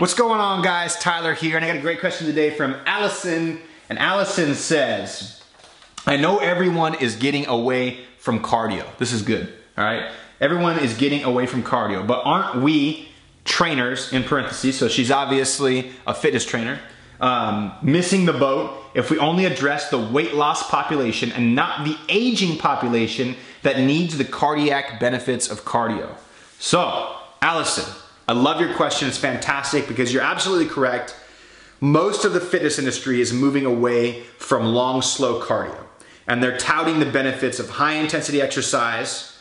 What's going on, guys? Tyler here, and I got a great question today from Allison. And Allison says, I know everyone is getting away from cardio. This is good, all right? Everyone is getting away from cardio, but aren't we trainers, in parentheses, so she's obviously a fitness trainer, missing the boat if we only address the weight loss population and not the aging population that needs the cardiac benefits of cardio? So, Allison, I love your question. It's fantastic because you're absolutely correct. Most of the fitness industry is moving away from long, slow cardio, and they're touting the benefits of high intensity exercise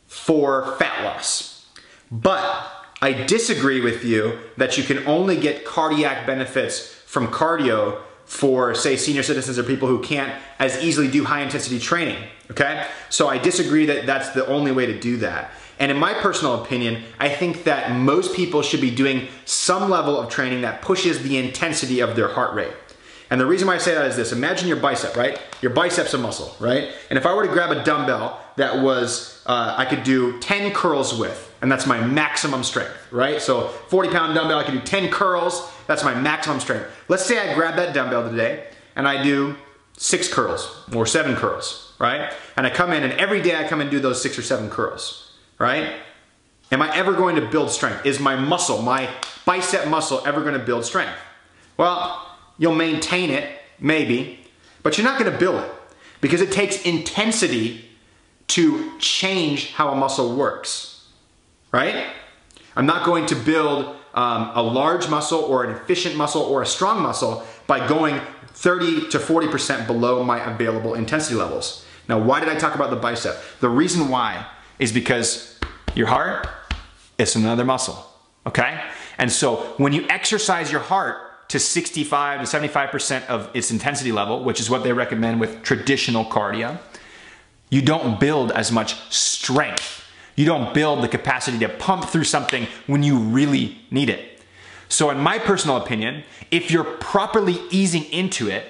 for fat loss. But I disagree with you that you can only get cardiac benefits from cardio for, say, senior citizens or people who can't as easily do high intensity training, okay? So I disagree that that's the only way to do that. And in my personal opinion, I think that most people should be doing some level of training that pushes the intensity of their heart rate. And the reason why I say that is this: imagine your bicep, right? Your bicep's a muscle, right? And if I were to grab a dumbbell that was, I could do 10 curls with, and that's my maximum strength, right? So 40-pound dumbbell, I could do 10 curls, that's my maximum strength. Let's say I grab that dumbbell today and I do 6 curls or 7 curls, right? And I come in and every day I come and do those 6 or 7 curls, right? Am I ever going to build strength? Is my muscle, my bicep muscle, ever going to build strength? Well, you'll maintain it, maybe, but you're not going to build it because it takes intensity to change how a muscle works, right? I'm not going to build a large muscle or an efficient muscle or a strong muscle by going 30 to 40% below my available intensity levels. Now, why did I talk about the bicep? The reason why is because your heart is another muscle, okay? And so when you exercise your heart to 65 to 75% of its intensity level, which is what they recommend with traditional cardio, you don't build as much strength. You don't build the capacity to pump through something when you really need it. So in my personal opinion, if you're properly easing into it,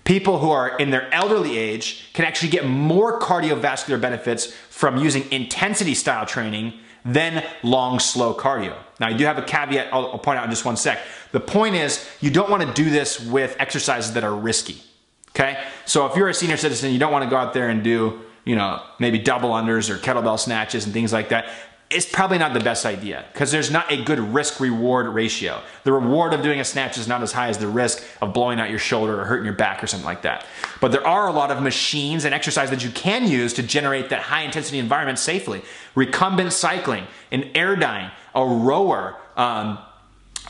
people who are in their elderly age can actually get more cardiovascular benefits from using intensity style training than long, slow cardio. Now, I do have a caveat I'll point out in just one sec. The point is, you don't want to do this with exercises that are risky, okay? So if you're a senior citizen, you don't want to go out there and do, you know, maybe double unders or kettlebell snatches and things like that. It's probably not the best idea because there's not a good risk-reward ratio. The reward of doing a snatch is not as high as the risk of blowing out your shoulder or hurting your back or something like that. But there are a lot of machines and exercise that you can use to generate that high-intensity environment safely. Recumbent cycling, an airdyne, a rower,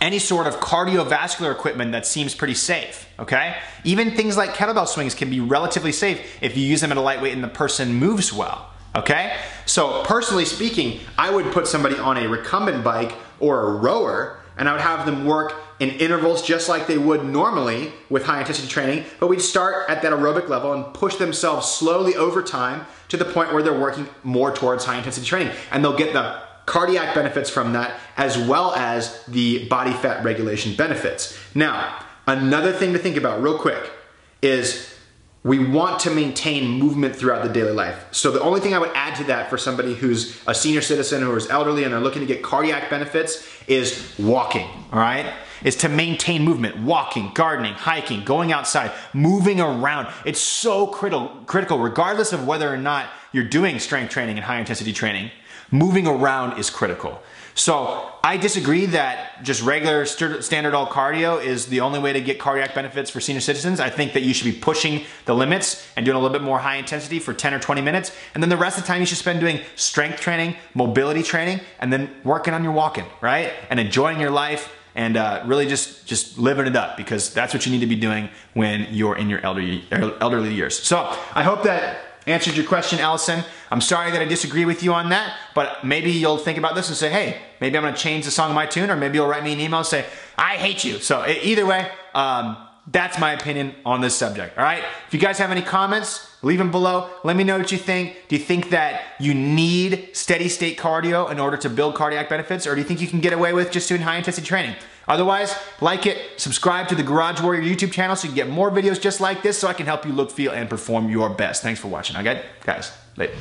any sort of cardiovascular equipment that seems pretty safe, okay? Even things like kettlebell swings can be relatively safe if you use them at a lightweight and the person moves well. Okay? So personally speaking, I would put somebody on a recumbent bike or a rower and I would have them work in intervals just like they would normally with high intensity training, but we'd start at that aerobic level and push themselves slowly over time to the point where they're working more towards high intensity training, and they'll get the cardiac benefits from that as well as the body fat regulation benefits. Now, another thing to think about real quick is we want to maintain movement throughout the daily life. So the only thing I would add to that for somebody who's a senior citizen or is elderly and they're looking to get cardiac benefits is walking, all right? Is to maintain movement, walking, gardening, hiking, going outside, moving around. It's so critical regardless of whether or not you're doing strength training and high intensity training. Moving around is critical. So I disagree that just regular standard old cardio is the only way to get cardiac benefits for senior citizens. I think that you should be pushing the limits and doing a little bit more high intensity for 10 or 20 minutes. And then the rest of the time you should spend doing strength training, mobility training, and then working on your walking, right? And enjoying your life and really just living it up, because that's what you need to be doing when you're in your elderly years. So I hope that answered your question, Allison. I'm sorry that I disagree with you on that, but maybe you'll think about this and say, hey, maybe I'm gonna change the song of my tune, or maybe you'll write me an email and say, I hate you. So either way, that's my opinion on this subject, all right? If you guys have any comments, leave them below. Let me know what you think. Do you think that you need steady state cardio in order to build cardiac benefits, or do you think you can get away with just doing high intensity training? Otherwise, like it, subscribe to the Garage Warrior YouTube channel so you can get more videos just like this so I can help you look, feel, and perform your best. Thanks for watching, okay? Guys, later.